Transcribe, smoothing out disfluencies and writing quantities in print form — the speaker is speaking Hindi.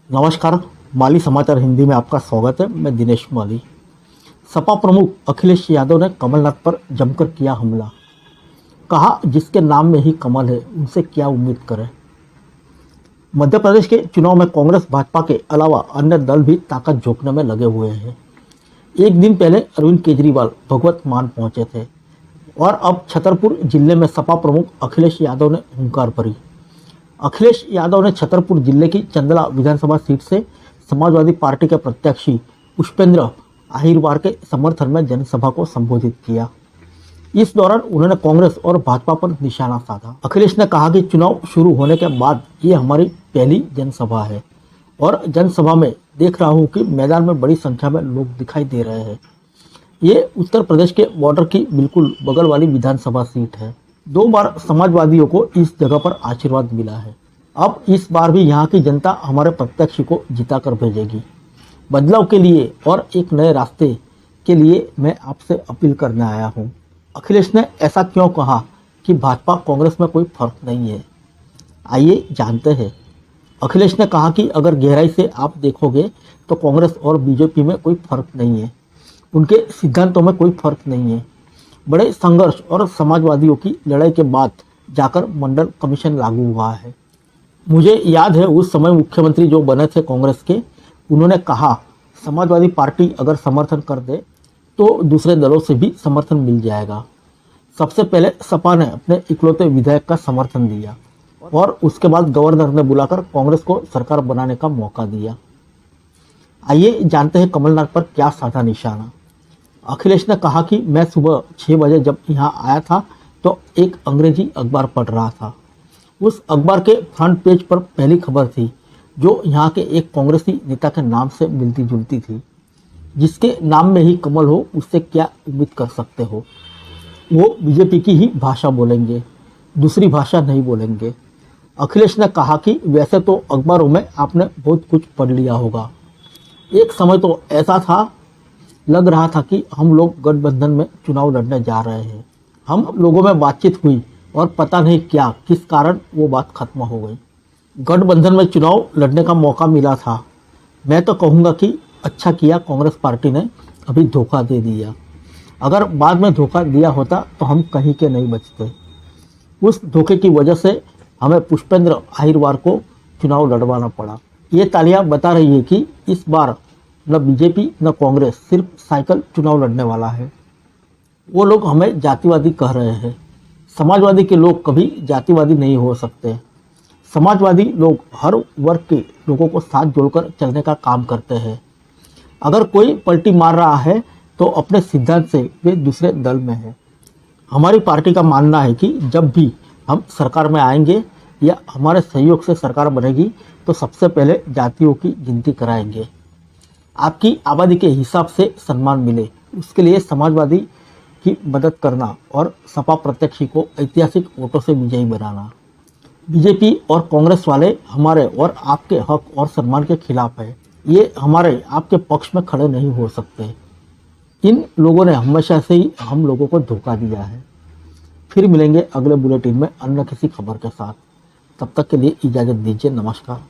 नमस्कार। माली समाचार हिंदी में आपका स्वागत है। मैं दिनेश माली। सपा प्रमुख अखिलेश यादव ने कमलनाथ पर जमकर किया हमला। कहा, जिसके नाम में ही कमल है उनसे क्या उम्मीद करें। मध्य प्रदेश के चुनाव में कांग्रेस भाजपा के अलावा अन्य दल भी ताकत झोंकने में लगे हुए हैं। एक दिन पहले अरविंद केजरीवाल भगवत मान पहुंचे थे और अब छतरपुर जिले में सपा प्रमुख अखिलेश यादव ने हुंकार भरी। अखिलेश यादव ने छतरपुर जिले की चंदला विधानसभा सीट से समाजवादी पार्टी के प्रत्याशी पुष्पेंद्र अहिरवार के समर्थन में जनसभा को संबोधित किया। इस दौरान उन्होंने कांग्रेस और भाजपा पर निशाना साधा। अखिलेश ने कहा कि चुनाव शुरू होने के बाद ये हमारी पहली जनसभा है और जनसभा में देख रहा हूं कि मैदान में बड़ी संख्या में लोग दिखाई दे रहे हैं। ये उत्तर प्रदेश के बॉर्डर की बिल्कुल बगल वाली विधानसभा सीट है। 2 बार समाजवादियों को इस जगह पर आशीर्वाद मिला है। अब इस बार भी यहाँ की जनता हमारे प्रत्याशी को जिता कर भेजेगी। बदलाव के लिए और एक नए रास्ते के लिए मैं आपसे अपील करने आया हूँ। अखिलेश ने ऐसा क्यों कहा कि भाजपा कांग्रेस में कोई फर्क नहीं है? आइए जानते हैं। अखिलेश ने कहा कि अगर गहराई से आप देखोगे तो कांग्रेस और बीजेपी में कोई फर्क नहीं है। उनके सिद्धांतों में कोई फर्क नहीं है। बड़े संघर्ष और समाजवादियों की लड़ाई के बाद जाकर मंडल कमीशन लागू हुआ है। मुझे याद है उस समय मुख्यमंत्री जो बने थे कांग्रेस के, उन्होंने कहा समाजवादी पार्टी अगर समर्थन कर दे तो दूसरे दलों से भी समर्थन मिल जाएगा। सबसे पहले सपा ने अपने इकलौते विधायक का समर्थन दिया और उसके बाद गवर्नर ने बुलाकर कांग्रेस को सरकार बनाने का मौका दिया। आइए जानते हैं कमलनाथ पर क्या साधा निशाना। अखिलेश ने कहा कि मैं सुबह 6 बजे जब यहाँ आया था तो एक अंग्रेजी अखबार पढ़ रहा था। उस अखबार के फ्रंट पेज पर पहली खबर थी जो यहाँ के एक कांग्रेसी नेता के नाम से मिलती जुलती थी। जिसके नाम में ही कमल हो उससे क्या उम्मीद कर सकते हो। वो बीजेपी की ही भाषा बोलेंगे, दूसरी भाषा नहीं बोलेंगे। अखिलेश ने कहा कि वैसे तो अखबारों में आपने बहुत कुछ पढ़ लिया होगा। एक समय तो ऐसा था, लग रहा था कि हम लोग गठबंधन में चुनाव लड़ने जा रहे हैं। हम लोगों में बातचीत हुई और पता नहीं क्या किस कारण वो बात खत्म हो गई। गठबंधन में चुनाव लड़ने का मौका मिला था। मैं तो कहूँगा कि अच्छा किया कांग्रेस पार्टी ने अभी धोखा दे दिया। अगर बाद में धोखा दिया होता तो हम कहीं के नहीं बचते। उस धोखे की वजह से हमें पुष्पेंद्र अहिरवार को चुनाव लड़वाना पड़ा। ये तालियां बता रही है कि इस बार न बीजेपी न कांग्रेस, सिर्फ साइकिल चुनाव लड़ने वाला है। वो लोग हमें जातिवादी कह रहे हैं। समाजवादी के लोग कभी जातिवादी नहीं हो सकते। समाजवादी लोग हर वर्ग के लोगों को साथ जोड़कर चलने का काम करते हैं। अगर कोई पलटी मार रहा है तो अपने सिद्धांत से वे दूसरे दल में है। हमारी पार्टी का मानना है कि जब भी हम सरकार में आएंगे या हमारे सहयोग से सरकार बनेगी तो सबसे पहले जातियों की गिनती कराएंगे। आपकी आबादी के हिसाब से सम्मान मिले, उसके लिए समाजवादी की मदद करना और सपा प्रत्याशी को ऐतिहासिक वोटों से विजयी बनाना। बीजेपी और कांग्रेस वाले हमारे और आपके हक और सम्मान के खिलाफ है। ये हमारे आपके पक्ष में खड़े नहीं हो सकते। इन लोगों ने हमेशा से ही हम लोगों को धोखा दिया है। फिर मिलेंगे अगले बुलेटिन में अन्य किसी खबर के साथ। तब तक के लिए इजाज़त दीजिए। नमस्कार।